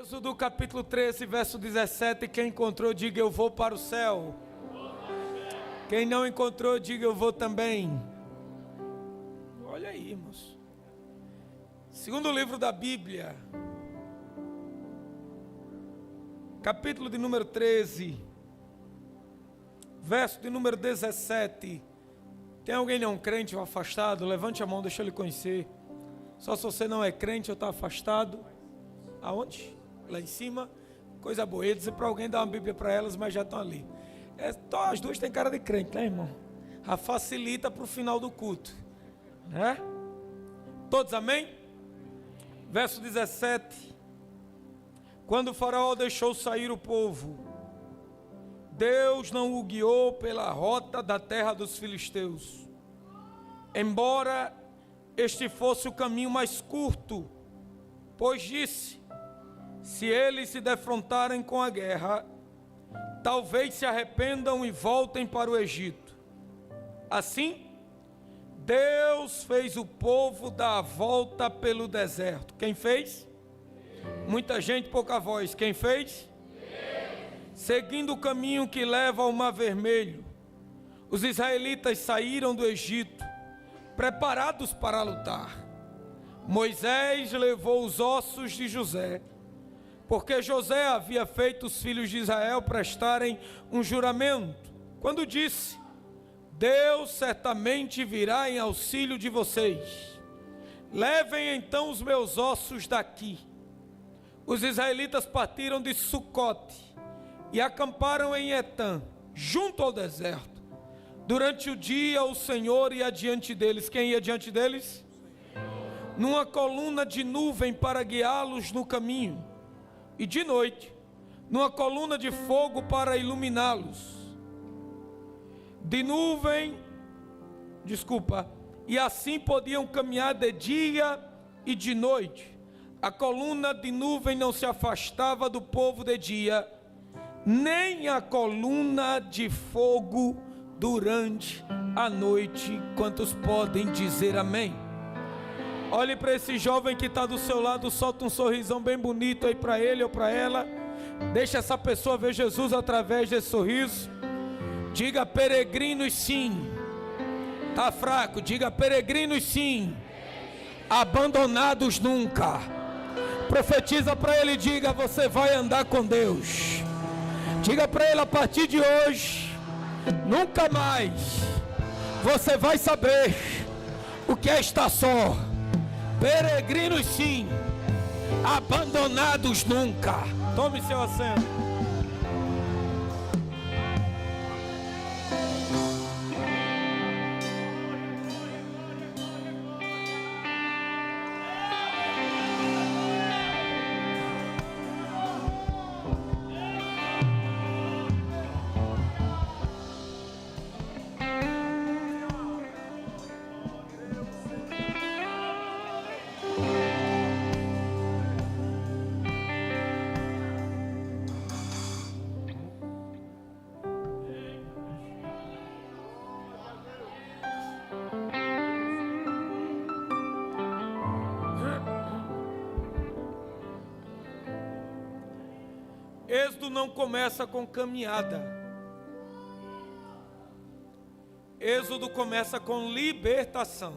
Êxodo capítulo 13, verso 17. Quem encontrou, diga eu vou para o céu. Quem não encontrou, diga eu vou também. Olha aí, irmãos. Segundo livro da Bíblia, capítulo de número 13, verso de número 17. Tem alguém não crente ou afastado? Levante a mão, deixa eu lhe conhecer. Só se você não é crente ou está afastado. Aonde? Lá em cima. Coisa boa. Eu ia dizer para alguém dar uma Bíblia para elas, mas já estão ali. As duas têm cara de crente, né, irmão? A facilita para o final do culto, né? Todos amém? Verso 17. Quando o faraó deixou sair o povo, Deus não o guiou pela rota da terra dos filisteus, embora este fosse o caminho mais curto, pois disse: se eles se defrontarem com a guerra, talvez se arrependam e voltem para o Egito. Assim, Deus fez o povo dar a volta pelo deserto. Quem fez? Muita gente, pouca voz. Quem fez? Seguindo o caminho que leva ao Mar Vermelho, os israelitas saíram do Egito, preparados para lutar. Moisés levou os ossos de José, porque José havia feito os filhos de Israel prestarem um juramento, quando disse: Deus certamente virá em auxílio de vocês. Levem então os meus ossos daqui. Os israelitas partiram de Sucote e acamparam em Etã, junto ao deserto. Durante o dia o Senhor ia diante deles. Quem ia diante deles? Numa coluna de nuvem para guiá-los no caminho, e de noite numa coluna de fogo para iluminá-los. E assim podiam caminhar de dia e de noite. A coluna de nuvem não se afastava do povo de dia, nem a coluna de fogo durante a noite. Quantos podem dizer amém? Olhe para esse jovem que está do seu lado, solta um sorrisão bem bonito aí para ele ou para ela. Deixa essa pessoa ver Jesus através desse sorriso. Diga: peregrinos sim. Está fraco, diga: peregrinos sim, abandonados nunca. Profetiza para ele, diga: você vai andar com Deus. Diga para ele: a partir de hoje, nunca mais você vai saber o que é estar só. Peregrinos sim, abandonados nunca. Tome seu assento. Êxodo não começa com caminhada. Êxodo começa com libertação.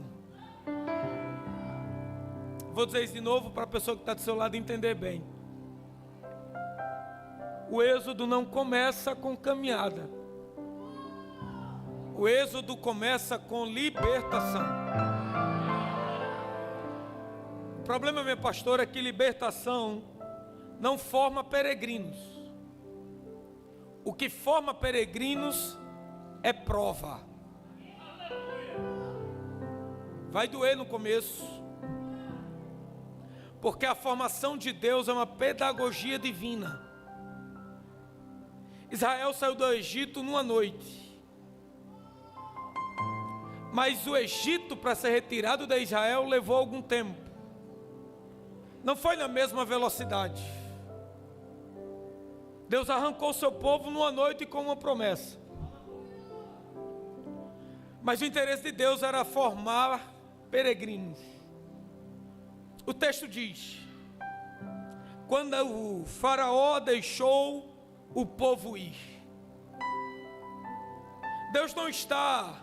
Vou dizer isso de novo para a pessoa que está do seu lado entender bem. O êxodo não começa com caminhada. O êxodo começa com libertação. O problema, meu pastor, é que libertação não forma peregrinos. O que forma peregrinos é prova. Vai doer no começo, porque a formação de Deus é uma pedagogia divina. Israel saiu do Egito numa noite, mas o Egito, para ser retirado de Israel, levou algum tempo. Não foi na mesma velocidade. Deus arrancou seu povo numa noite com uma promessa. Mas o interesse de Deus era formar peregrinos. O texto diz: quando o faraó deixou o povo ir. Deus não está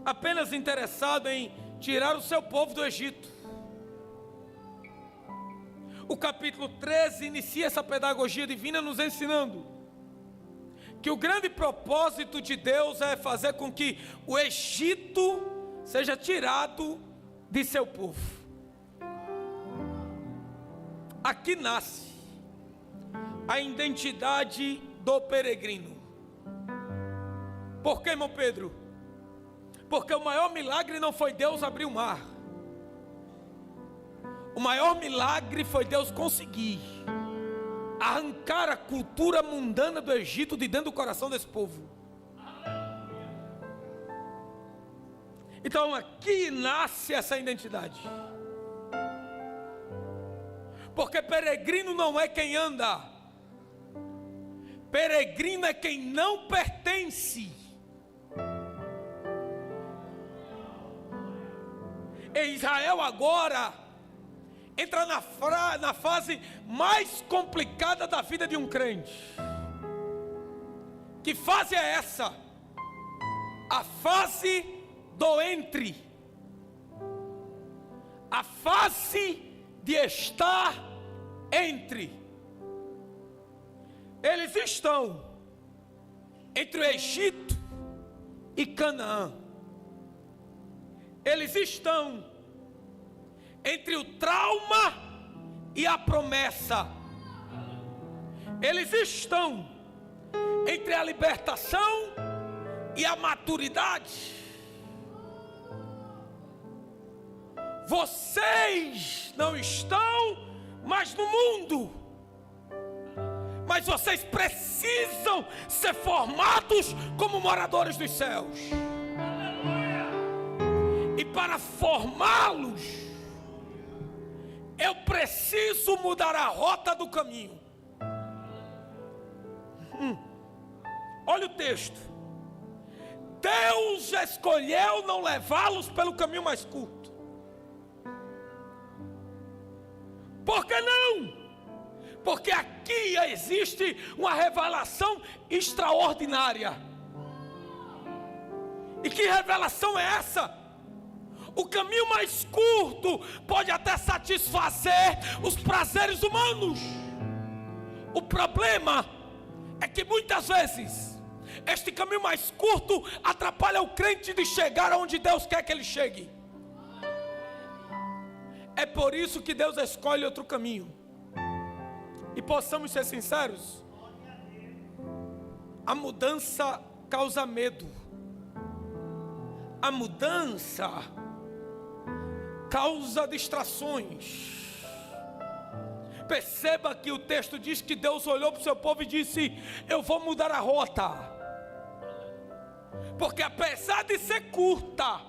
apenas interessado em tirar o seu povo do Egito. O capítulo 13 inicia essa pedagogia divina nos ensinando que o grande propósito de Deus é fazer com que o Egito seja tirado de seu povo. Aqui nasce a identidade do peregrino. Por que, irmão Pedro? Porque o maior milagre não foi Deus abrir o mar. O maior milagre foi Deus conseguir arrancar a cultura mundana do Egito de dentro do coração desse povo. Então aqui nasce essa identidade. Porque peregrino não é quem anda. Peregrino é quem não pertence. Em Israel agora entra na fase mais complicada da vida de um crente. Que fase é essa? A fase do entre. A fase de estar entre. Eles estão entre o Egito e Canaã. Eles estão entre o trauma e a promessa. Eles estão entre a libertação e a maturidade. Vocês não estão mais no mundo, mas vocês precisam ser formados como moradores dos céus. E para formá-los, eu preciso mudar a rota do caminho. Olha o texto. Deus escolheu não levá-los pelo caminho mais curto. Por que não? Porque aqui existe uma revelação extraordinária. E que revelação é essa? O caminho mais curto pode até satisfazer os prazeres humanos. O problema é que muitas vezes este caminho mais curto atrapalha o crente de chegar aonde Deus quer que ele chegue. É por isso que Deus escolhe outro caminho. E possamos ser sinceros, a mudança causa medo. A mudança causa distrações. Perceba que o texto diz que Deus olhou para o seu povo e disse: eu vou mudar a rota. Porque apesar de ser curta,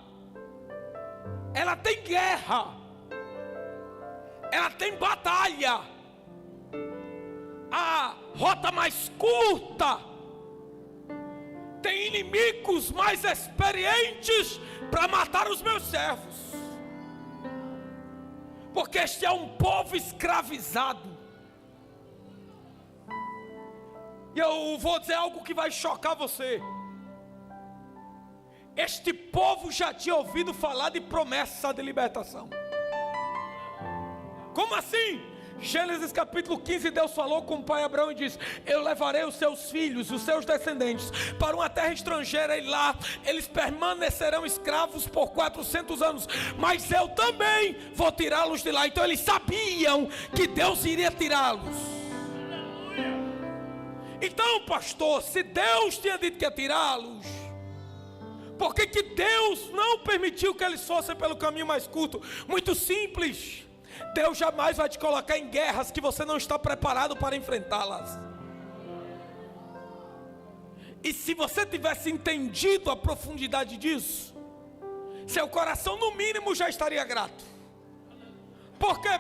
ela tem guerra, ela tem batalha. A rota mais curta tem inimigos mais experientes para matar os meus servos. Porque este é um povo escravizado. E eu vou dizer algo que vai chocar você. Este povo já tinha ouvido falar de promessa de libertação. Como assim? Gênesis capítulo 15, Deus falou com o pai Abraão e disse: eu levarei os seus filhos, os seus descendentes, para uma terra estrangeira, e lá eles permanecerão escravos por 400 anos, mas eu também vou tirá-los de lá. Então eles sabiam que Deus iria tirá-los. Então, pastor, se Deus tinha dito que ia tirá-los, por que Deus não permitiu que eles fossem pelo caminho mais curto? Muito simples. Deus jamais vai te colocar em guerras que você não está preparado para enfrentá-las. E se você tivesse entendido a profundidade disso, seu coração no mínimo já estaria grato. Por quê?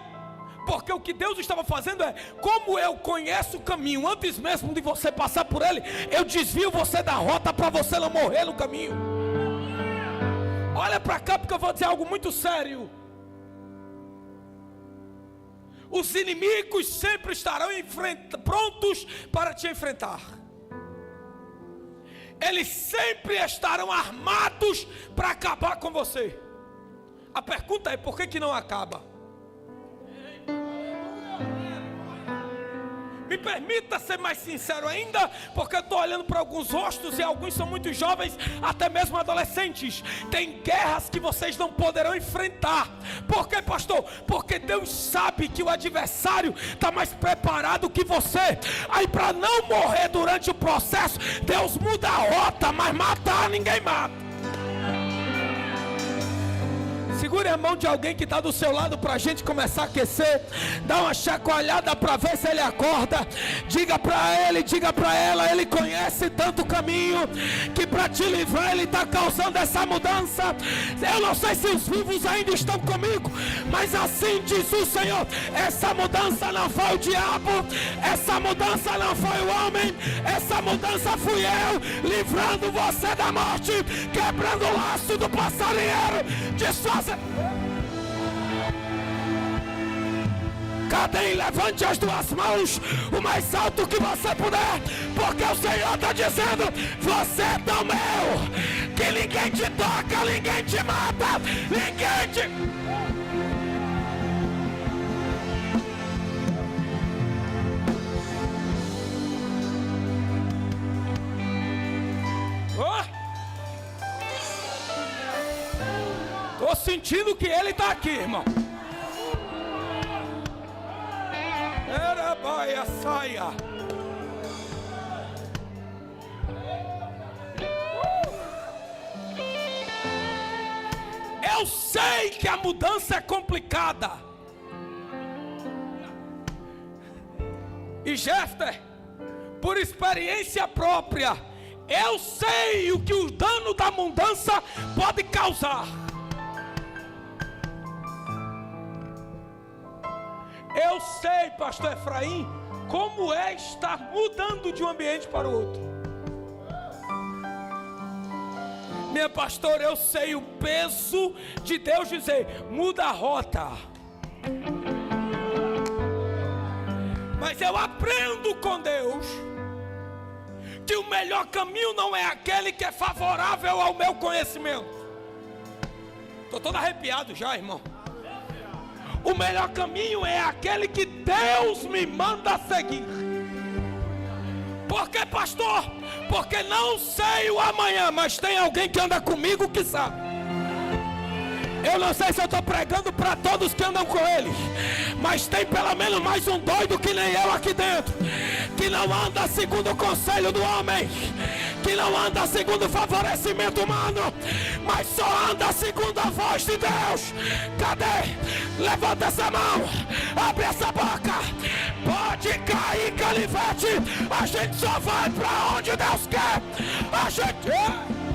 Porque o que Deus estava fazendo é: como eu conheço o caminho, antes mesmo de você passar por ele, eu desvio você da rota para você não morrer no caminho. Olha para cá, porque eu vou dizer algo muito sério. Os inimigos sempre estarão prontos para te enfrentar. Eles sempre estarão armados para acabar com você. A pergunta é: por que não acaba? Me permita ser mais sincero ainda, porque eu estou olhando para alguns rostos e alguns são muito jovens, até mesmo adolescentes. Tem guerras que vocês não poderão enfrentar. Por quê, pastor? Porque Deus sabe que o adversário está mais preparado que você. Aí, para não morrer durante o processo, Deus muda a rota, mas matar ninguém mata. Segure a mão de alguém que está do seu lado para a gente começar a aquecer. Dá uma chacoalhada para ver se ele acorda. Diga para ele, diga para ela: ele conhece tanto o caminho, que para te livrar ele está causando essa mudança. Eu não sei se os vivos ainda estão comigo, mas assim diz o Senhor: essa mudança não foi o diabo, essa mudança não foi o homem, essa mudança fui eu, livrando você da morte, quebrando o laço do passarinheiro, desfaça. Cadê? Levante as duas mãos o mais alto que você puder, porque o Senhor está dizendo: você é tão meu, que ninguém te toca, ninguém te mata, ninguém te... Estou sentindo que ele está aqui, irmão. Era baia saia. Eu sei que a mudança é complicada. E Jefter, por experiência própria, eu sei o que o dano da mudança pode causar. Eu sei, pastor Efraim, como é estar mudando de um ambiente para o outro. Minha pastora, eu sei o peso de Deus dizer: muda a rota. Mas eu aprendo com Deus que o melhor caminho não é aquele que é favorável ao meu conhecimento. Estou todo arrepiado já, irmão. O melhor caminho é aquele que Deus me manda seguir. Por quê, pastor? Porque não sei o amanhã, mas tem alguém que anda comigo que sabe. Eu não sei se eu estou pregando para todos que andam com ele, mas tem pelo menos mais um doido que nem eu aqui dentro, que não anda segundo o conselho do homem, que não anda segundo o favorecimento humano, mas só anda segundo a voz de Deus. Cadê? Levanta essa mão, abre essa boca. Pode cair canivete, a gente só vai para onde Deus quer. A gente...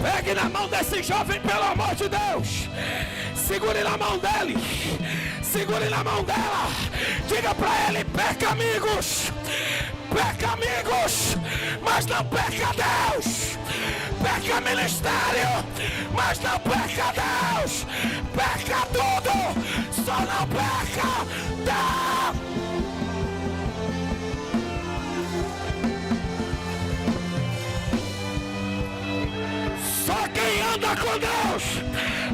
Pegue na mão desse jovem, pelo amor de Deus. Segure na mão dele, segure na mão dela. Diga para ele: perca amigos, mas não perca Deus. Perca ministério, mas não perca Deus. Perca tudo, só não perca Deus. Só quem anda com Deus,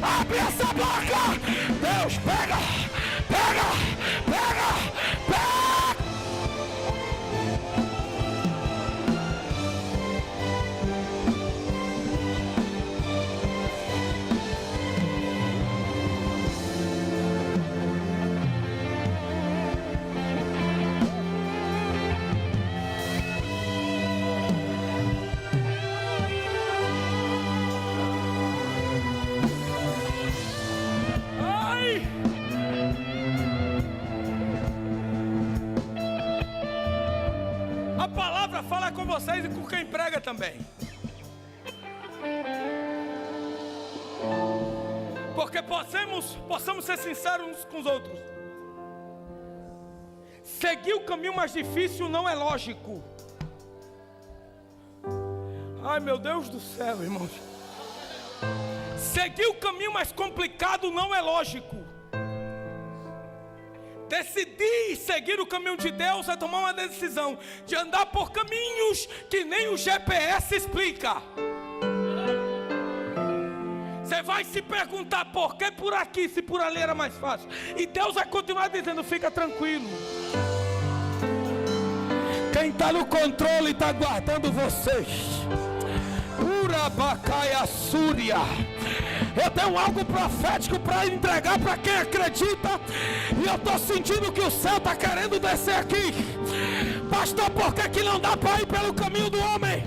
abre essa boca. Deus, pega, pega, pega, pega. Fala com vocês e com quem prega também. Porque possamos ser sinceros uns com os outros. Seguir o caminho mais difícil não é lógico. Ai, meu Deus do céu, irmãos. Seguir o caminho mais complicado não é lógico. Decidir seguir o caminho de Deus é tomar uma decisão de andar por caminhos que nem o GPS explica. Você vai se perguntar por que por aqui, se por ali era mais fácil. E Deus vai continuar dizendo: fica tranquilo. Quem está no controle está guardando vocês. Urabacaia Súria. Eu tenho algo profético para entregar para quem acredita. E eu estou sentindo que o céu está querendo descer aqui. Pastor, por que não dá para ir pelo caminho do homem?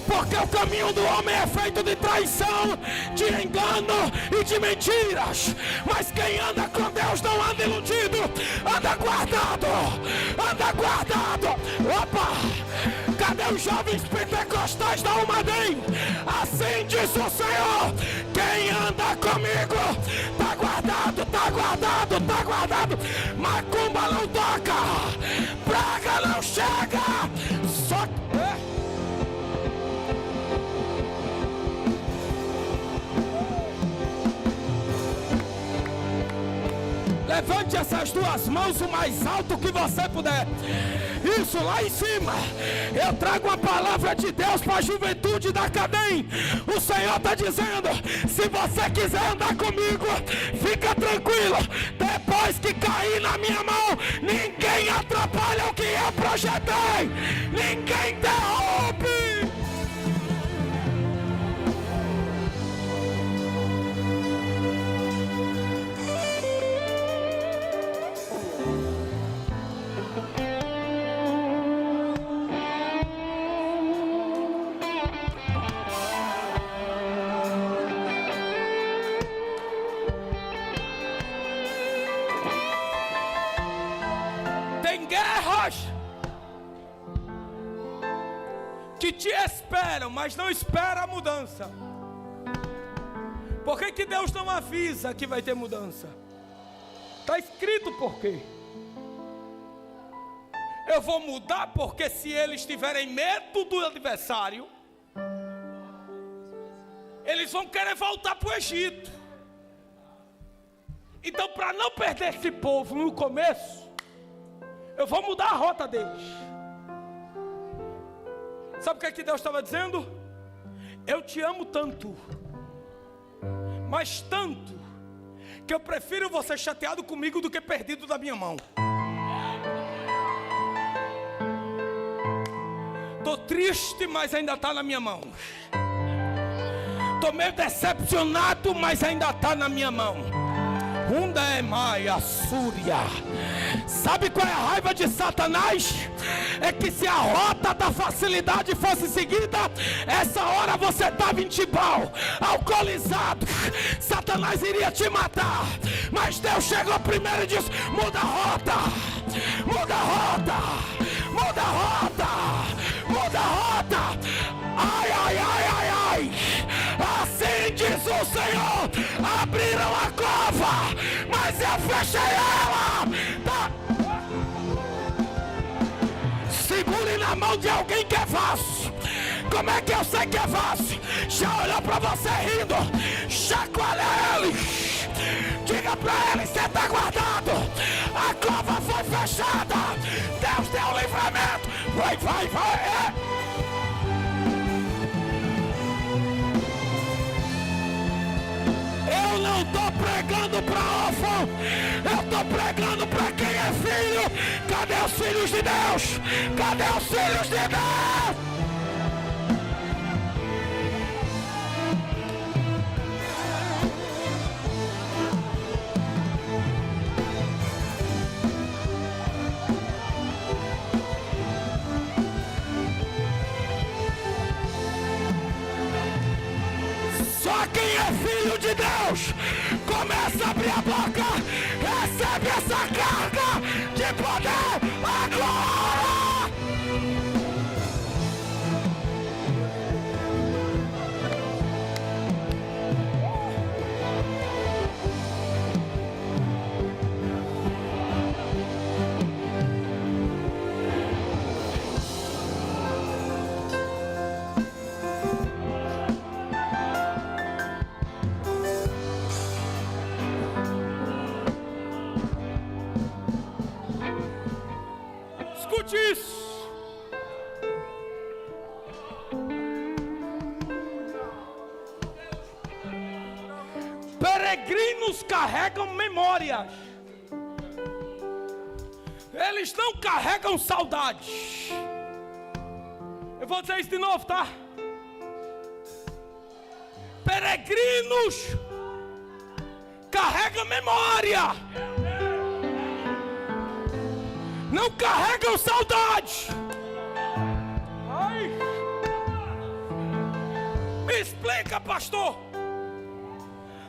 Porque o caminho do homem é feito de traição, de engano e de mentiras. Mas quem anda com Deus não anda iludido, anda guardado, anda guardado. Opa! Cadê os jovens pentecostais da Umadem? Assim diz o Senhor: quem anda comigo tá guardado, tá guardado, tá guardado. Macumba não toca, praga não chega. Só que... Levante essas duas mãos o mais alto que você puder. Isso, lá em cima. Eu trago a palavra de Deus para a juventude da Cadem. O Senhor está dizendo: se você quiser andar comigo, fica tranquilo. Depois que cair na minha mão, ninguém atrapalha o que eu projetei. Ninguém interrompe. Que te esperam, mas não espera a mudança. Por que Deus não avisa que vai ter mudança? Está escrito por quê? Eu vou mudar porque se eles tiverem medo do adversário, eles vão querer voltar para o Egito. Então, para não perder esse povo no começo, eu vou mudar a rota deles. Sabe o que Deus estava dizendo? Eu te amo tanto, mas tanto, que eu prefiro você chateado comigo do que perdido da minha mão. Estou triste, mas ainda está na minha mão. Estou meio decepcionado, mas ainda está na minha mão. Maia Súria. Sabe qual é a raiva de Satanás? É que se a rota da facilidade fosse seguida, essa hora você estava em Tibau, alcoolizado, Satanás iria te matar. Mas Deus chegou primeiro e disse: muda a rota, muda a rota, muda a rota, muda a rota. Ai, ai, ai, ai, ai. Assim diz o Senhor: abriram a cova, mas eu fechei ela. Tá. Segure na mão de alguém que é fácil. Como é que eu sei que é fácil? Já olhou pra você rindo? Chacoalha ele. Diga pra ele: você tá guardado. A cova foi fechada. Deus deu o livramento. Vai, vai, vai. Eu não estou pregando para órfão, eu estou pregando para quem é filho. Cadê os filhos de Deus? Cadê os filhos de Deus? Só quem é filho de Deus começa a abrir a boca, recebe essa carga de poder agora. Escute isso. Peregrinos carregam memórias. Eles não carregam saudades. Eu vou dizer isso de novo, tá? Peregrinos carregam memória. Não carregam saudade. Ai. Me explica, pastor.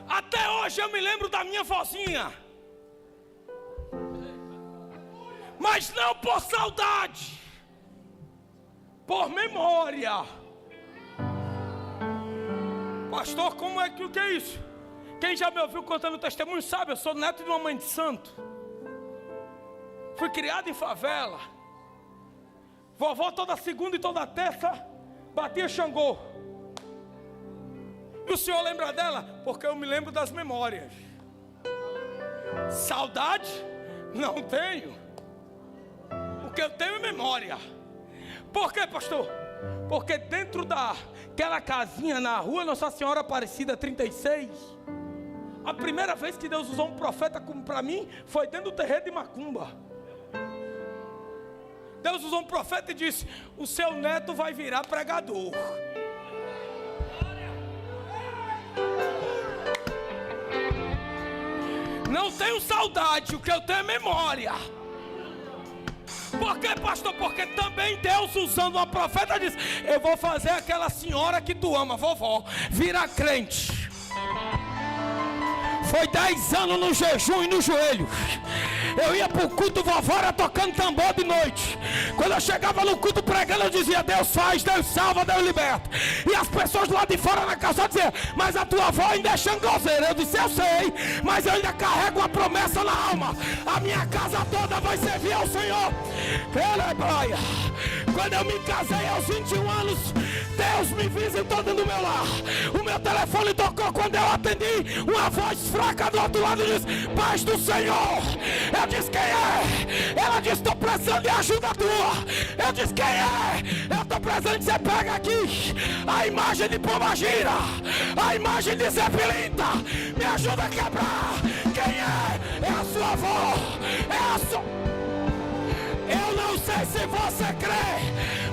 Até hoje eu me lembro da minha vozinha, mas não por saudade, por memória. Pastor, como é que o que é isso? Quem já me ouviu contando testemunho sabe, eu sou neto de uma mãe de santo. Fui criado em favela. Vovó toda segunda e toda terça batia Xangô. E o senhor lembra dela? Porque eu me lembro das memórias. Saudade? Não tenho. O que eu tenho é memória. Por quê, pastor? Porque dentro daquela casinha na rua Nossa Senhora Aparecida 36, a primeira vez que Deus usou um profeta para mim foi dentro do terreiro de Macumba. Deus usou um profeta e disse: o seu neto vai virar pregador. Não tenho saudade, o que eu tenho é memória. Por quê, pastor? Porque também Deus, usando uma profeta, disse: eu vou fazer aquela senhora que tu ama, vovó, virar crente. Foi 10 anos no jejum e no joelho. Eu ia para o culto, vovó era tocando tambor de noite. Quando eu chegava no culto pregando, eu dizia: Deus faz, Deus salva, Deus liberta. E as pessoas lá de fora na calçada diziam: mas a tua avó ainda é xangozeira. Eu disse: eu sei, mas eu ainda carrego uma promessa na alma. A minha casa toda vai servir ao Senhor. Quando eu me casei aos 21 anos, Deus me visitou dentro do meu lar. O meu telefone tocou. Quando eu atendi, uma voz fraca do outro lado disse: paz do Senhor. Eu disse: quem é? Ela disse: estou precisando de ajuda tua. Eu disse: quem é? Eu estou precisando de você pegar aqui a imagem de Pombagira, a imagem de Zé Pilinta. Me ajuda a quebrar. Quem é? É a sua avó. É a sua... Eu não sei se você crê,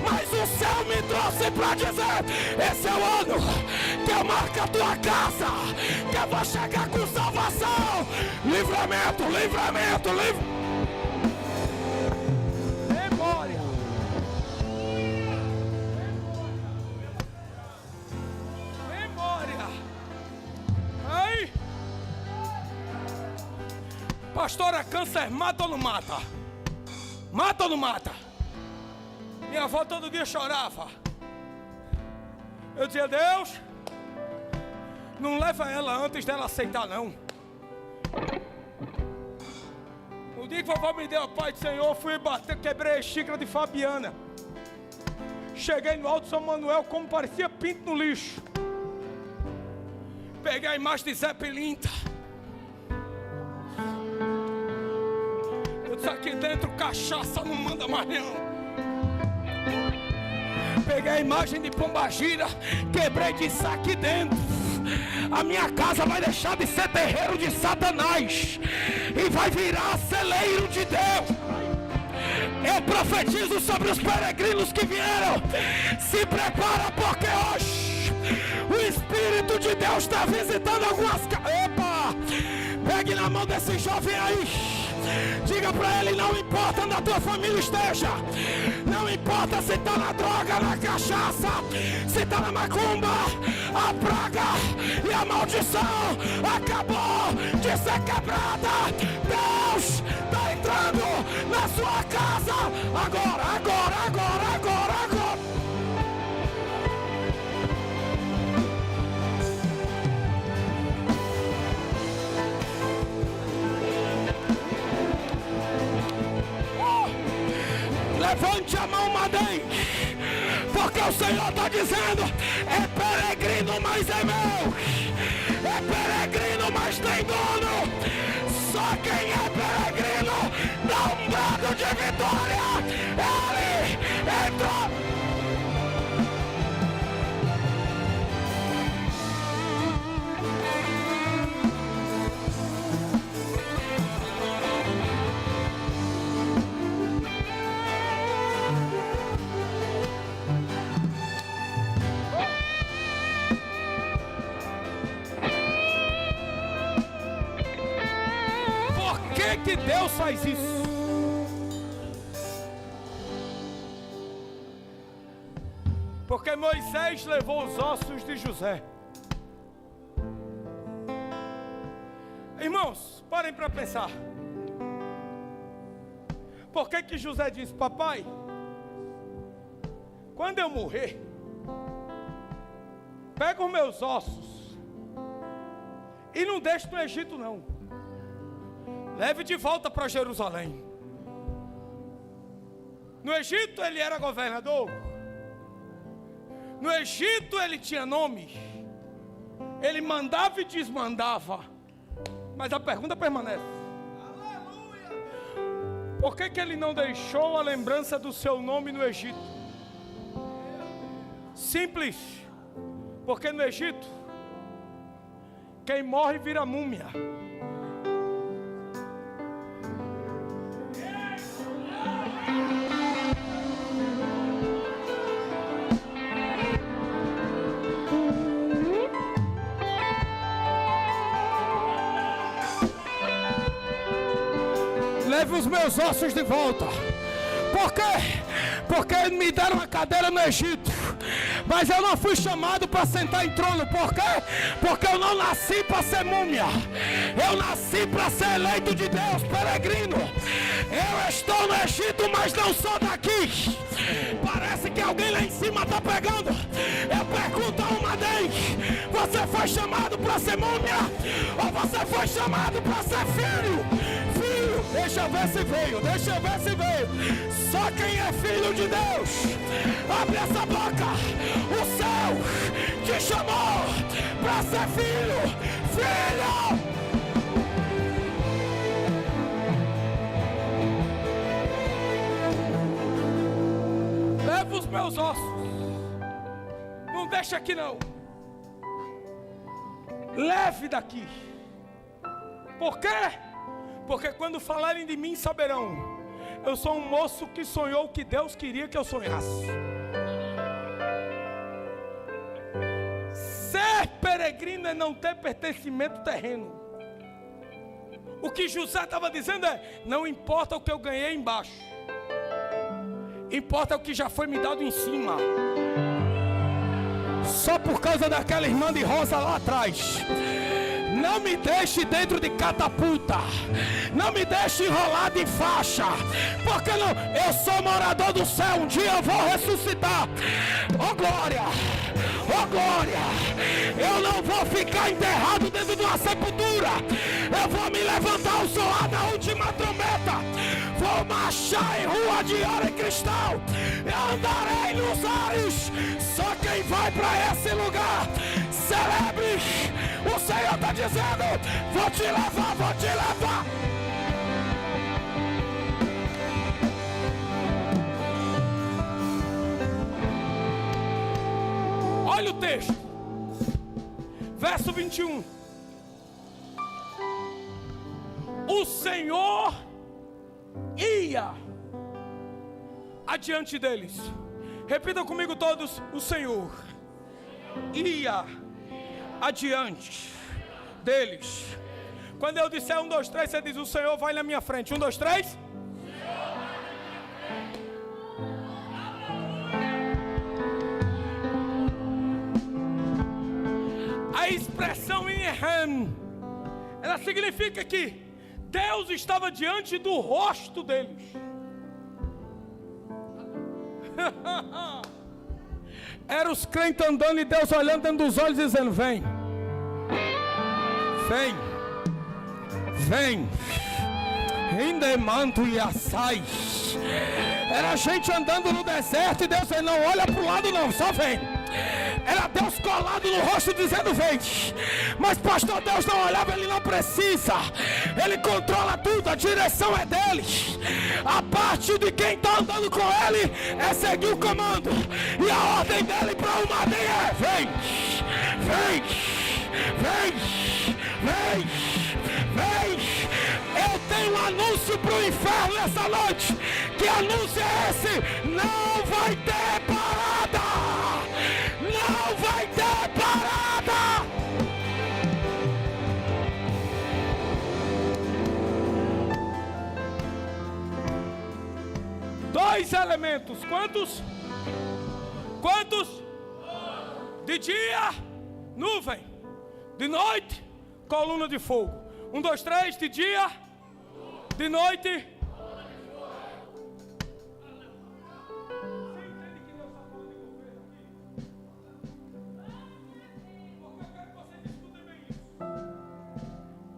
mas o céu me trouxe para dizer: esse é o ano que eu marco a tua casa, que eu vou chegar com salvação, livramento, livramento, memória. Memória. Aí, pastora, câncer mata ou não mata? Mata ou não mata? Minha avó todo dia chorava. Eu dizia: Deus, não leva ela antes dela aceitar não. No dia que a vovó me deu a paz do Senhor, fui bater, quebrei a xícara de Fabiana. Cheguei no Alto São Manuel como parecia pinto no lixo. Peguei a imagem de Zé Pilinta. Aqui dentro cachaça não manda mais não. Peguei a imagem de Pombagira, quebrei de aqui dentro. A minha casa vai deixar de ser terreiro de Satanás e vai virar celeiro de Deus. Eu profetizo sobre os peregrinos que vieram. Se prepara, porque hoje o Espírito de Deus está visitando algumas casas. Epa! Pegue na mão desse jovem aí. Diga pra ele: não importa onde a tua família esteja, não importa se está na droga, na cachaça, se está na macumba, a praga e a maldição acabou de ser quebrada. Deus está entrando na sua casa agora, agora, agora, agora, agora. Levante a mão, Madem, porque o Senhor está dizendo: é peregrino, mas é meu. É peregrino, mas tem dono. Só quem é peregrino dá um brado de vitória. que Deus faz isso? Porque Moisés levou os ossos de José. Irmãos, parem para pensar. Por que José disse: papai, quando eu morrer, pega os meus ossos e não deixe no Egito não, leve de volta para Jerusalém. No Egito ele era governador, no Egito ele tinha nome, ele mandava e desmandava. Mas a pergunta permanece: por que ele não deixou a lembrança do seu nome no Egito? Simples, porque no Egito quem morre vira múmia. Leve os meus ossos de volta. Por quê? Porque me deram uma cadeira no Egito, mas eu não fui chamado para sentar em trono. Por quê? Porque eu não nasci para ser múmia. Eu nasci para ser eleito de Deus, peregrino. Eu estou no Egito, mas não sou daqui. Parece que alguém lá em cima está pegando. Eu pergunto a uma vez: você foi chamado para ser múmia? Ou você foi chamado para ser filho? Deixa eu ver se veio, deixa eu ver se veio. Só quem é filho de Deus, abre essa boca. O céu te chamou para ser filho. Filho! Leva os meus ossos. Não deixa aqui não. Leve daqui. Por quê? Porque quando falarem de mim saberão, eu sou um moço que sonhou o que Deus queria que eu sonhasse. Ser peregrino é não ter pertencimento terreno. O que José estava dizendo é: não importa o que eu ganhei embaixo, importa o que já foi me dado em cima. Só por causa daquela irmã de rosa lá atrás. Não me deixe dentro de catapulta. Não me deixe enrolado em faixa. Porque não, eu sou morador do céu. Um dia eu vou ressuscitar. Oh glória! Oh glória! Eu não vou ficar enterrado dentro de uma sepultura. Eu vou me levantar ao soar da última trombeta. Vou marchar em rua de ouro e cristal. Eu andarei nos ares. Só quem vai para esse lugar celebre. O Senhor está dizendo: vou te levar, vou te levar. Olha o texto, verso 21. O Senhor ia adiante deles. Repita comigo todos: o Senhor ia adiante deles. Quando eu disser 1, 2, 3, você diz: o Senhor vai na minha frente. 1, 2, 3. A expressão Inhem, ela significa que Deus estava diante do rosto deles. Era os crentes andando e Deus olhando dentro dos olhos dizendo: vem, vem, vem, Indemanto e assai. Era gente andando no deserto e Deus dizendo: não olha para o lado não, só vem. Era Deus colado no rosto dizendo: vem. Mas pastor, Deus não olhava, ele não precisa. Ele controla tudo, a direção é dele. A parte de quem está andando com ele é seguir o comando. E a ordem dele para uma ordem é: vem, vem, vem, vem, vem. Eu tenho um anúncio para o inferno nessa noite. Que anúncio é esse? Não vai ter parada. Não vai ter parada. Dois elementos. Quantos? Quantos? De dia, nuvem. De noite, coluna de fogo. 1, 2, 3. De dia, de noite.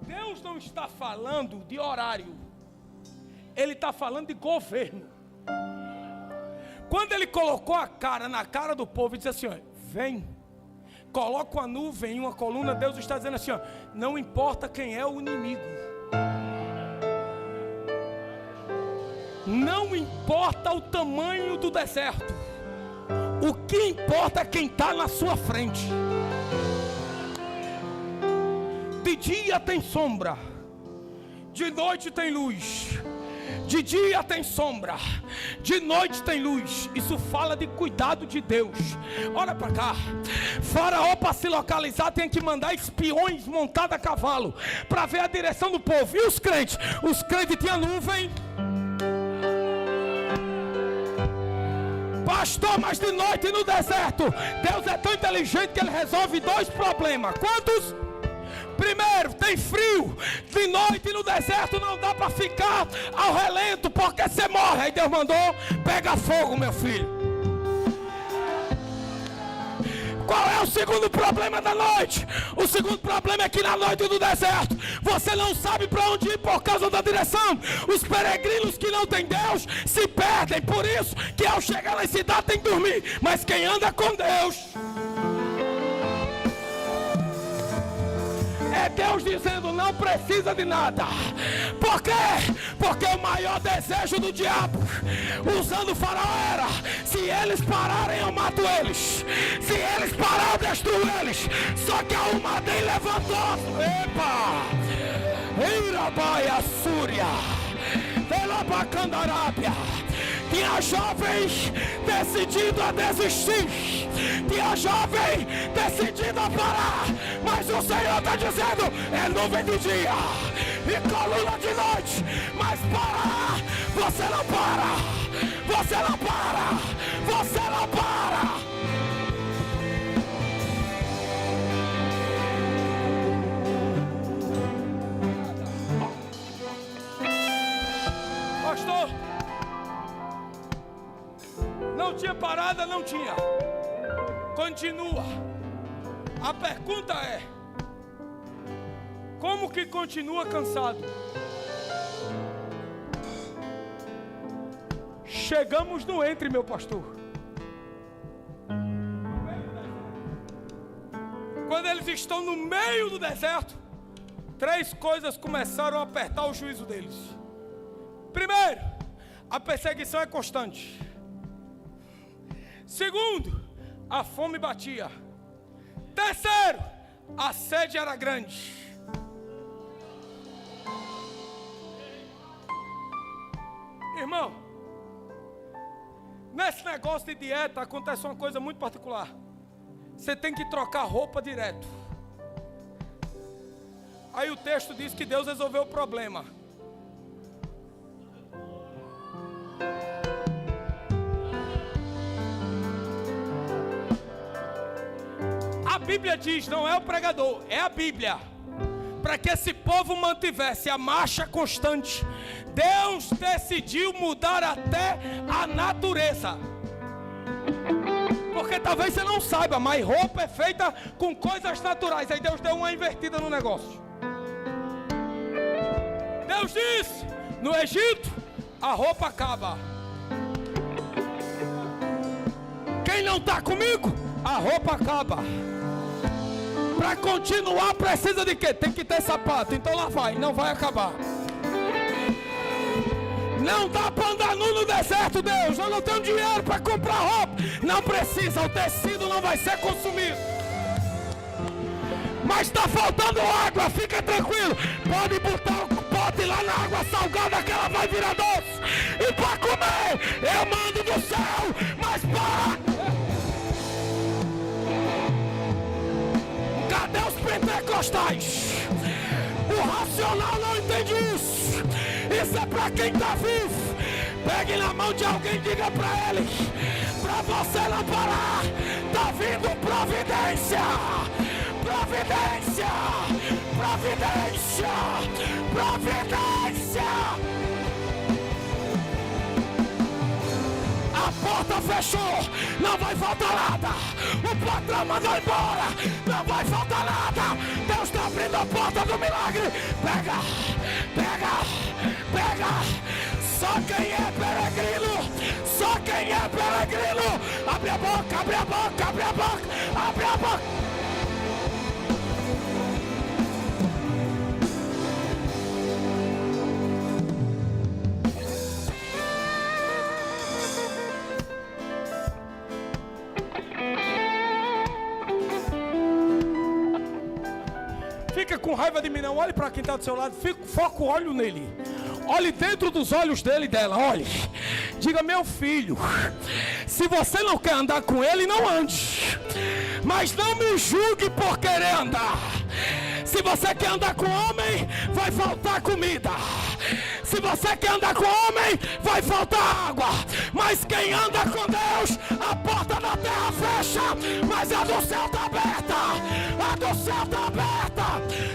Deus não está falando de horário. Ele está falando de governo. Quando ele colocou a cara na cara do povo e disse assim, ó, vem, coloca uma nuvem e uma coluna, Deus está dizendo assim, ó, não importa quem é o inimigo, não importa o tamanho do deserto, o que importa é quem está na sua frente. De dia tem sombra, de noite tem luz. De dia tem sombra, de noite tem luz. Isso fala de cuidado de Deus. Olha para cá. Faraó, para se localizar, tem que mandar espiões montados a cavalo para ver a direção do povo. E os crentes? Os crentes tinham nuvem. Pastor, mas de noite no deserto, Deus é tão inteligente que ele resolve dois problemas. Quantos? Primeiro, tem frio. De noite no deserto não dá para ficar ao relento, porque você morre. Aí Deus mandou, pega fogo, meu filho. Qual é o segundo problema da noite? O segundo problema é que na noite do deserto você não sabe para onde ir por causa da direção. Os peregrinos que não têm Deus se perdem. Por isso que ao chegar na cidade tem que dormir. Mas quem anda com Deus, é Deus dizendo, não precisa de nada. Por quê? Porque o maior desejo do diabo, usando o faraó, era: se eles pararem eu mato eles, se eles pararem eu destruo eles. Só que a Almadei levantou. Epa! Irabaia Súria, Velabacandarábia. Tinha jovens decididos a desistir, tinha jovem decidido a parar, mas o Senhor está dizendo, é nuvem de dia e coluna de noite, mas parar, você não para, você não para, você não para. Pastor, não tinha parada, não tinha. Continua. A pergunta é: como que continua cansado? Chegamos no entre, meu pastor. Quando eles estão no meio do deserto, três coisas começaram a apertar o juízo deles. Primeiro, a perseguição é constante. Segundo, a fome batia. Terceiro, a sede era grande. Irmão, nesse negócio de dieta acontece uma coisa muito particular. Você tem que trocar roupa direto. Aí o texto diz que Deus resolveu o problema. A Bíblia diz, não é o pregador, é a Bíblia. Para que esse povo mantivesse a marcha constante, Deus decidiu mudar até a natureza. Porque talvez você não saiba, mas roupa é feita com coisas naturais. Aí Deus deu uma invertida no negócio. Deus disse, no Egito, a roupa acaba. Quem não está comigo, a roupa acaba. Para continuar precisa de quê? Tem que ter sapato. Então lá vai, não vai acabar. Não dá para andar nu no deserto, Deus. Eu não tenho dinheiro para comprar roupa. Não precisa, o tecido não vai ser consumido. Mas está faltando água, fica tranquilo. Pode botar o pote lá na água salgada que ela vai virar doce. E para comer, eu mando do céu. Mas para... Cadê os pentecostais? O racional não entende isso. Isso é para quem está vivo. Pegue na mão de alguém, diga para ele, para você não parar. Está vindo providência, providência, providência, providência. A porta fechou, não vai faltar nada. O patrão mandou embora, não vai faltar nada. Deus está abrindo a porta do milagre. Pega, pega, pega. Só quem é peregrino, só quem é peregrino. Abre a boca, abre a boca, abre a boca, abre a boca. Fica com raiva de mim não, olhe para quem está do seu lado, foca o olho nele. Olhe dentro dos olhos dele e dela, olhe. Diga, meu filho, se você não quer andar com ele, não ande. Mas não me julgue por querer andar. Se você quer andar com homem, vai faltar comida. Se você quer andar com homem, vai faltar água. Mas quem anda com Deus, a porta da terra fecha, mas a do céu está aberta. A do céu está aberta.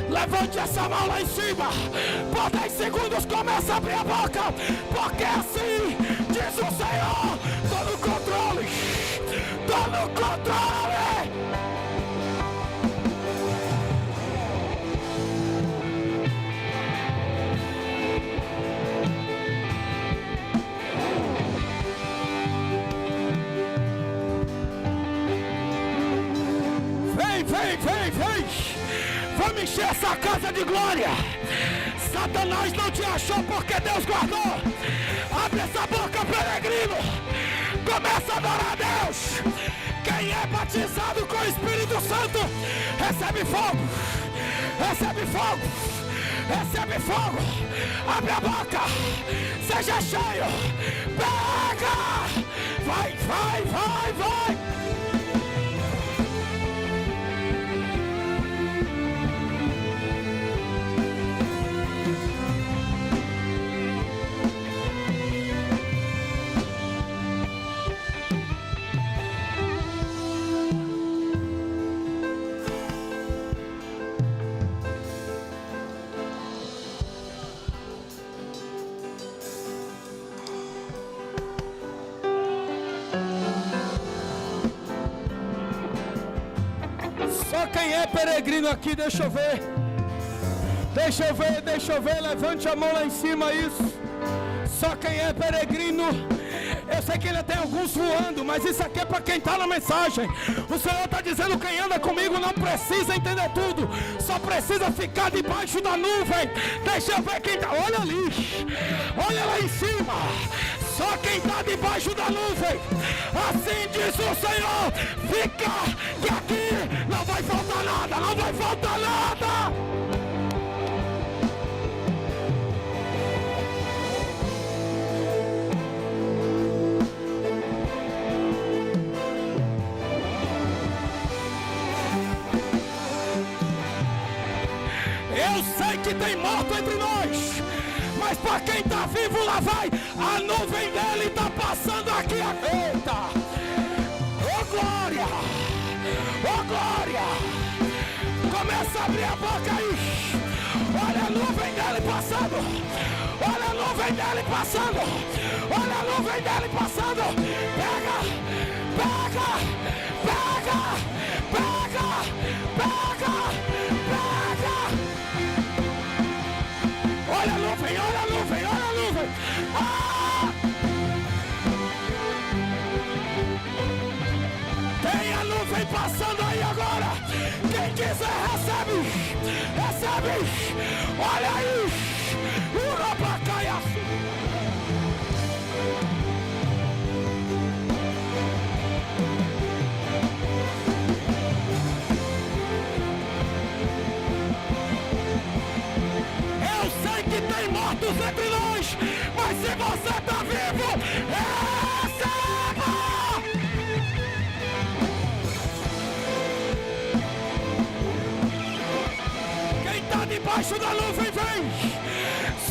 Levante essa mão lá em cima. Por 10 segundos começa a abrir a boca. Porque assim diz o Senhor: estou no controle. Estou no controle. Vem. Vamos encher essa casa de glória. Satanás não te achou porque Deus guardou. Abre essa boca, peregrino. Começa a adorar a Deus. Quem é batizado com o Espírito Santo, recebe fogo. Recebe fogo. Recebe fogo. Abre a boca. Seja cheio. Pega. Vai. Quem é peregrino aqui, deixa eu ver. Levante a mão lá em cima, isso. Só quem é peregrino. Eu sei que ainda tem alguns voando, mas isso aqui é para quem está na mensagem. O Senhor está dizendo: quem anda comigo não precisa entender tudo, só precisa ficar debaixo da nuvem. Deixa eu ver quem está. Olha ali, olha lá em cima. Só quem está debaixo da nuvem. Assim diz o Senhor: fica, que aqui não vai faltar nada, não vai faltar nada. Eu sei que tem morto entre nós, mas para quem está vivo lá vai, a nuvem dele está passando aqui. Eita! Oh glória! Oh glória! Começa a abrir a boca aí. Olha a nuvem dele passando. Olha a nuvem dele passando. Olha a nuvem dele passando. Pega! Pega! Pega! Pega! Pega! Pega! Olha a nuvem, olha a nuvem, olha a nuvem. Ah! Tem a nuvem passando aí agora. Quem quiser recebe. Recebe. Olha aí. Urabacaia. Tem mortos entre nós, mas se você está vivo, receba! Quem está debaixo da nuvem vem,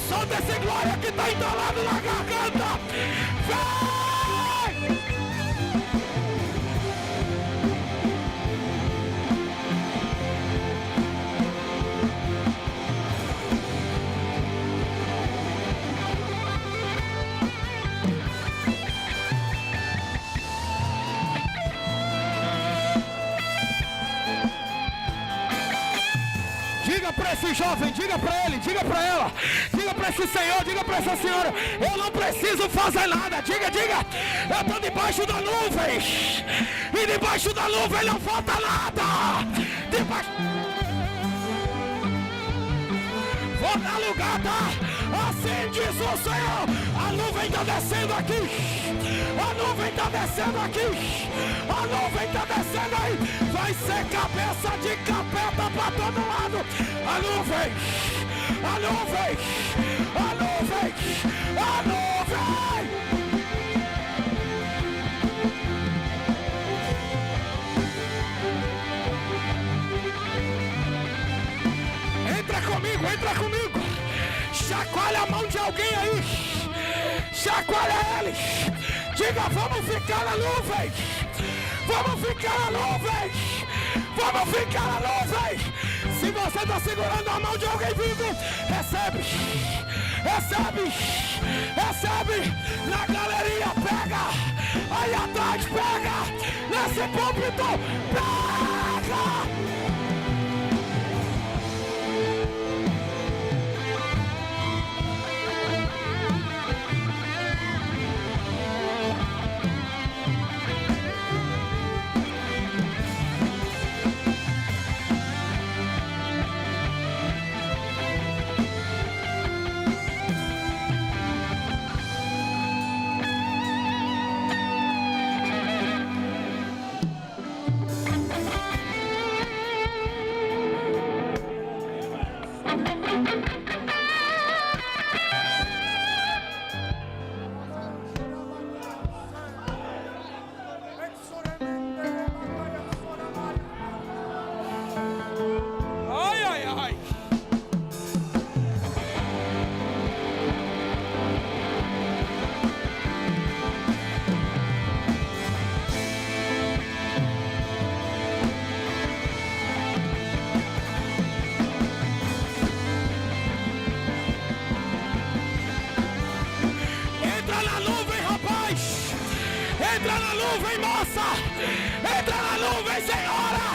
solta esse glória que está entalado na garganta, para esse jovem, diga para ele, diga para ela, diga para esse senhor, diga para essa senhora: eu não preciso fazer nada. Diga, eu estou debaixo da nuvem, e debaixo da nuvem não falta nada. Vou dar lugar, tá? Assim diz o Senhor. A nuvem está descendo aqui. A nuvem está descendo aqui. A nuvem está descendo aí. Vai ser cabeça de capeta para todo lado. A nuvem. A nuvem. A nuvem. A nuvem. Entra comigo. Chacoalha a mão de alguém aí. Chacoalha eles. Diga: vamos ficar na nuvem. Vamos ficar na nuvem. Vamos ficar na nuvem. Se você está segurando a mão de alguém vivo, recebe. Recebe. Recebe. Na galeria, pega. Aí atrás, pega. Nesse púlpito, pega. Entra na nuvem, moça! Entra na nuvem, senhora!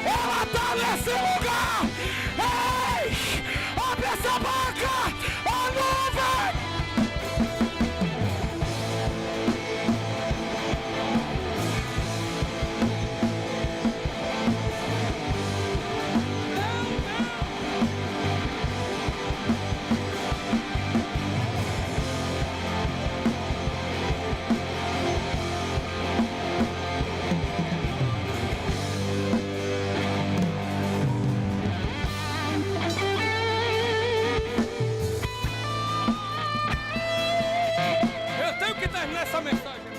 Ela está nesse lugar! Ei! Abre essa boca! A nuvem! Essa mensagem.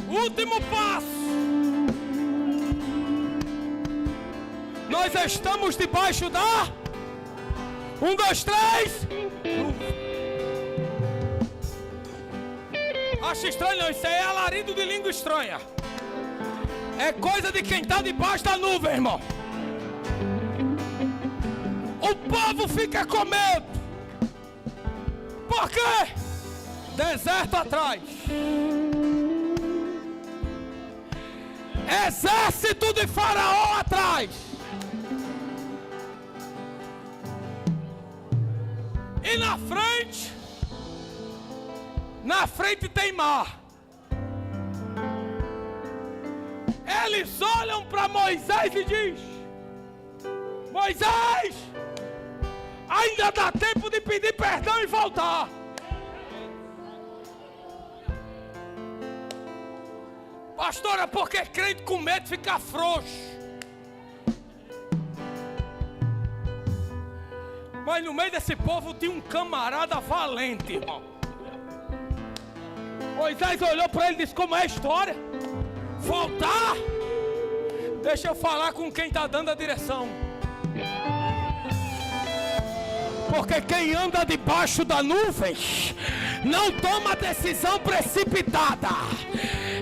Último passo. Nós estamos debaixo da 1, 2, 3. Acho estranho, não. Isso aí é alarido de língua estranha. É coisa de quem está debaixo da nuvem, irmão. O povo fica com medo. Por quê? Deserto atrás. Exército de Faraó atrás. E na frente tem mar. Eles olham para Moisés e diz: Moisés, ainda dá tempo de pedir perdão e voltar. Pastora, porque crente com medo fica frouxo. Mas no meio desse povo tinha um camarada valente, irmão. Moisés olhou para ele e disse: como é a história? Voltar? Deixa eu falar com quem está dando a direção. Porque quem anda debaixo da nuvem não toma decisão precipitada.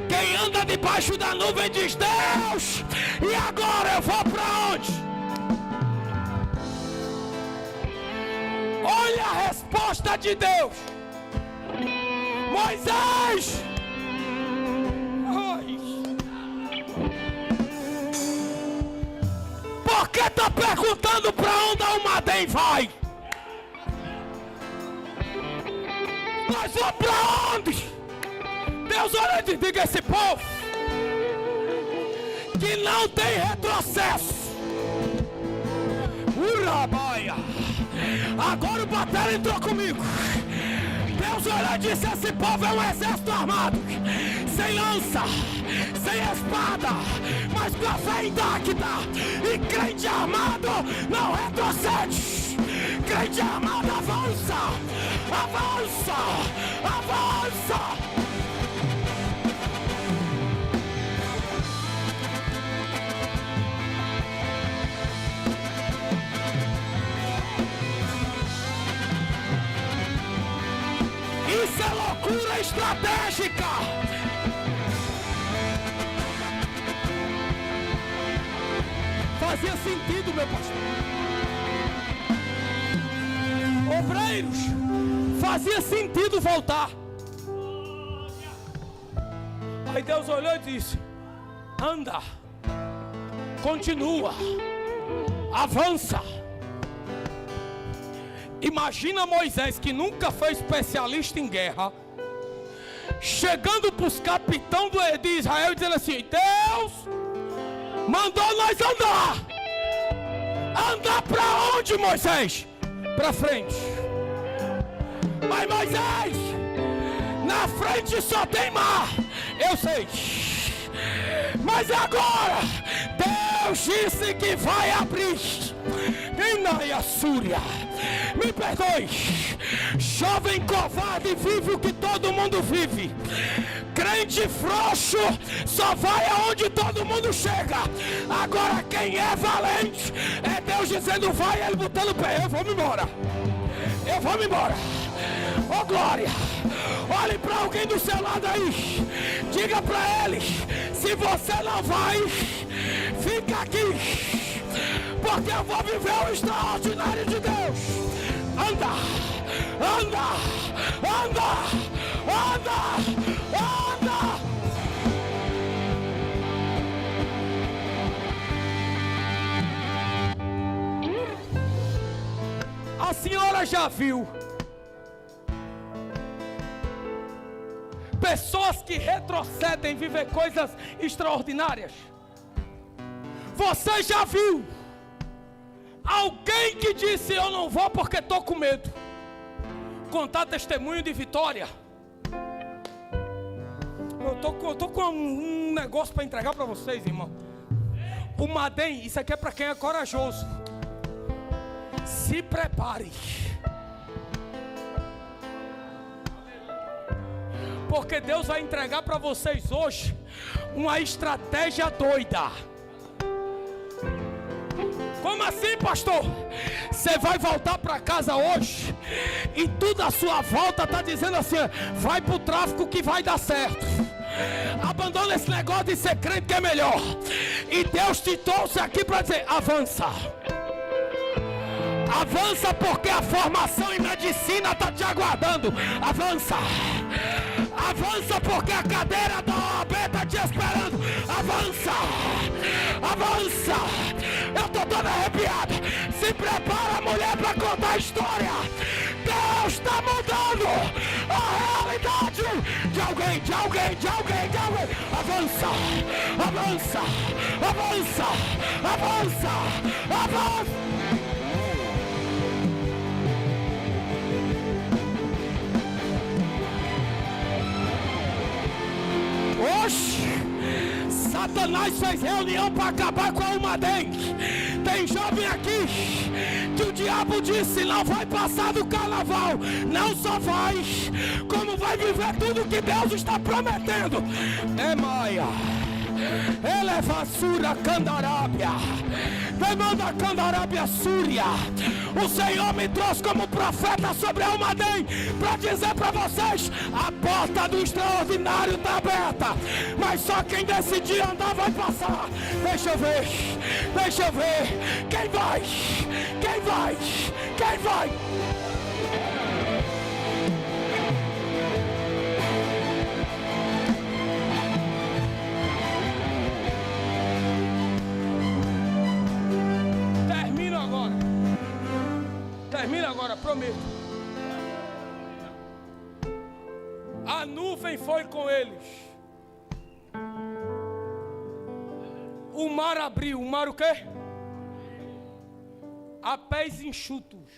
Quem anda debaixo da nuvem diz: Deus, e agora eu vou para onde? Olha a resposta de Deus. Moisés! Ai. Por que tá perguntando para onde a Almaden vai? Nós vamos para onde? Deus olha e diga a esse povo que não tem retrocesso. Urabaia. Agora o Batera entrou comigo. Deus olhou e disse: esse povo é um exército armado, sem lança, sem espada, mas com a fé intacta. E crente armado não retrocede. Crente armado avança, avança, avança. Isso é loucura estratégica. Fazia sentido, meu pastor. Obreiros, fazia sentido voltar. Aí Deus olhou e disse: anda, continua, avança. Imagina Moisés, que nunca foi especialista em guerra, chegando para os capitães de Israel e dizendo assim: Deus mandou nós andar. Andar para onde, Moisés? Para frente. Mas Moisés, na frente só tem mar. Eu sei. Mas agora Deus disse que vai abrir. Inaia Súria, me perdoe, jovem covarde vive o que todo mundo vive. Crente frouxo só vai aonde todo mundo chega. Agora quem é valente é Deus dizendo vai, ele botando o pé. Eu vou me embora. Eu vou me embora. Oh glória. Olhe para alguém do seu lado aí. Diga para ele: se você não vai, fica aqui. Porque eu vou viver o extraordinário de Deus. Anda, anda, anda, anda, anda. A senhora já viu pessoas que retrocedem viver coisas extraordinárias? Você já viu alguém que disse: eu não vou porque estou com medo? Contar testemunho de vitória. Eu tô com um negócio para entregar para vocês, irmão. O Madem, isso aqui é para quem é corajoso. Se prepare, porque Deus vai entregar para vocês hoje uma estratégia doida. Como assim, pastor? Você vai voltar para casa hoje e tudo à sua volta está dizendo assim: vai para o tráfico que vai dar certo. Abandona esse negócio de ser crente que é melhor. E Deus te trouxe aqui para dizer: avança. Avança, porque a formação em medicina está te aguardando. Avança. Avança, porque a cadeira da OAB está te esperando. Avança. Avança. Eu estou toda arrepiada. Se prepara, mulher, para contar a história. Deus está mudando a realidade de alguém, de alguém, de alguém, de alguém. Avança. Avança. Avança. Avança. Avança. Oxe, Satanás fez reunião para acabar com a Almaden. Tem jovem aqui que o diabo disse: não vai passar do carnaval. Não só vai, como vai viver tudo que Deus está prometendo. É Maia. Eleva Súria Candarábia. Demanda Candarábia Súria. O Senhor me trouxe como profeta sobre a Almaden para dizer para vocês: a porta do extraordinário está aberta, mas só quem decidir andar vai passar. Deixa eu ver, deixa eu ver. Quem vai? Quem vai? Quem vai? agora, prometo. A nuvem foi com eles. O mar abriu. O mar o quê? A pés enxutos.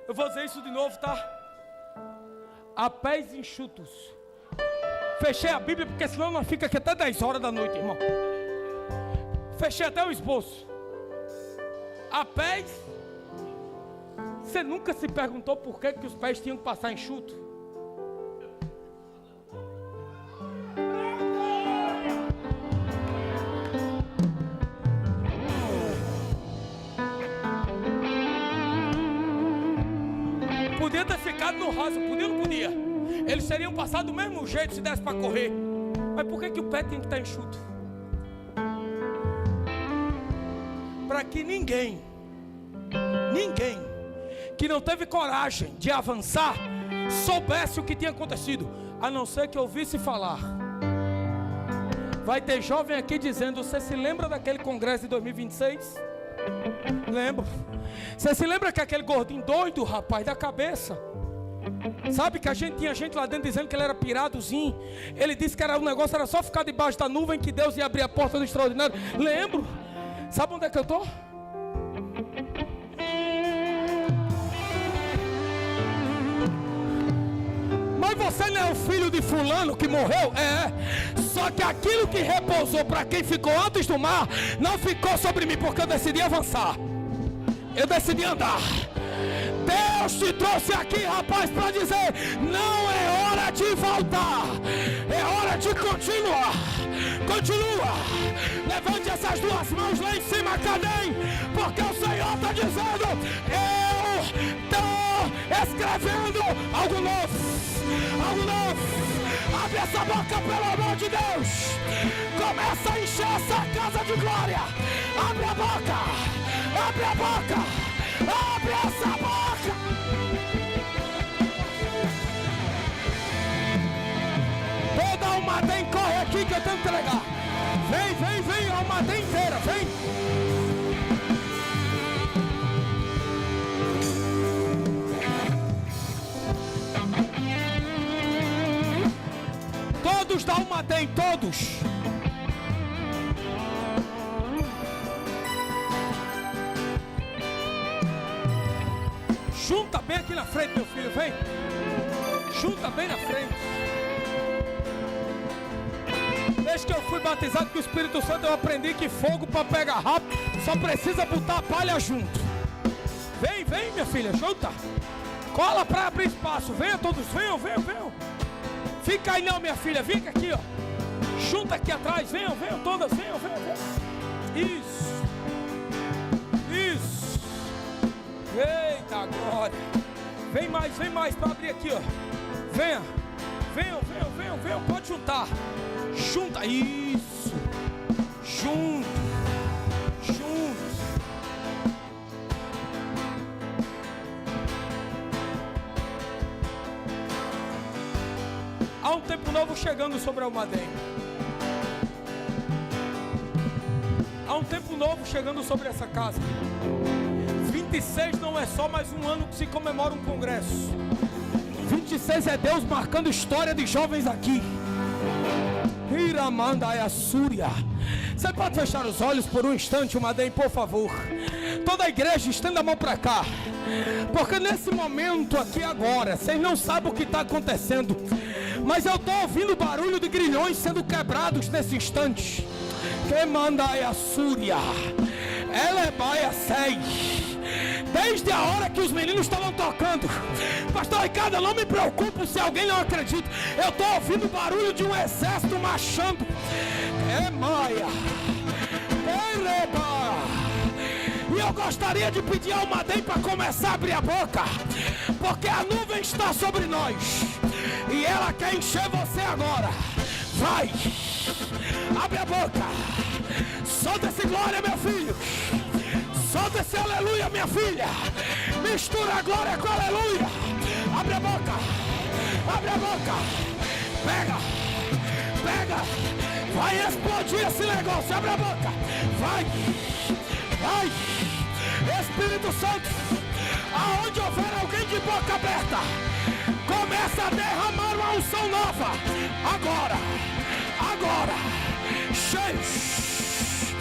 Eu vou dizer isso de novo, tá? A pés enxutos. Fechei a Bíblia porque senão nós fica aqui até 10 horas da noite, irmão. Fechei até o esboço. A pés. Você nunca se perguntou por que os pés tinham que passar enxuto? Podia ter ficado no raso, podia ou não podia? Eles teriam passado do mesmo jeito se desse para correr. Mas por que o pé tem que estar enxuto? Para que ninguém que não teve coragem de avançar soubesse o que tinha acontecido, a não ser que ouvisse falar. Vai ter jovem aqui dizendo: você se lembra daquele congresso de 2026? Lembro. Você se lembra que aquele gordinho doido, rapaz, da cabeça? Sabe que tinha gente lá dentro dizendo que ele era piradozinho. Ele disse que o negócio era só ficar debaixo da nuvem que Deus ia abrir a porta do extraordinário. Lembro. Sabe onde é que eu estou? Mas você não é o filho de fulano que morreu? É. Só que aquilo que repousou para quem ficou antes do mar não ficou sobre mim, porque eu decidi avançar. Eu decidi andar. Deus te trouxe aqui, rapaz, para dizer: não é hora de voltar, é hora de continuar. Continua. Levante essas duas mãos lá em cima, cadê? Porque o Senhor está dizendo: eu estou escrevendo algo novo. Algo novo. Abre essa boca, pelo amor de Deus. Começa a encher essa casa de glória. Abre a boca. Abre a boca. Abre essa boca. Toda a Almaden corre aqui que eu tenho que entregar. Vem, a Almaden inteira, vem. Todos da Almaden, todos. Junta bem aqui na frente, meu filho, vem. Junta bem na frente. Desde que eu fui batizado com o Espírito Santo, eu aprendi que fogo para pegar rápido só precisa botar a palha junto. Vem, minha filha, junta. Cola para abrir espaço. Venha todos, venham. Fica aí não, minha filha, vem aqui, ó. Junta aqui atrás, venham todas, venham. Isso. Eita glória. Vem mais para abrir aqui, ó. Venham, pode juntar. Junta, isso. Junto. Há um tempo novo chegando sobre a Almaden. Há um tempo novo chegando sobre essa casa. 26 não é só mais um ano que se comemora um congresso. 26 é Deus marcando história de jovens aqui. Iramandaya Súria. Você pode fechar os olhos por um instante, Almaden, por favor. Toda a igreja estenda a mão para cá. Porque nesse momento aqui agora, vocês não sabem o que está acontecendo, mas eu estou ouvindo barulho de grilhões sendo quebrados nesse instante. Que mandaya Súria. Elebaia sei. Desde a hora que os meninos estavam tocando, pastor Ricardo, eu não me preocupo se alguém não acredita. Eu estou ouvindo o barulho de um exército marchando. É Maia. E eu gostaria de pedir a Almaden para começar a abrir a boca, porque a nuvem está sobre nós e ela quer encher você agora. Vai, abre a boca, solta esse glória, meu filho. Solta esse aleluia, minha filha. Mistura a glória com aleluia. Abre a boca. Abre a boca. Pega. Vai explodir esse negócio. Abre a boca. Vai. Espírito Santo. Aonde houver alguém de boca aberta, começa a derramar uma unção nova. Agora, cheios,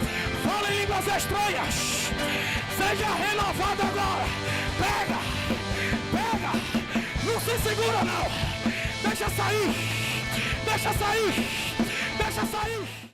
fala em línguas estranhas, seja renovado agora. Pega, não se segura não, deixa sair.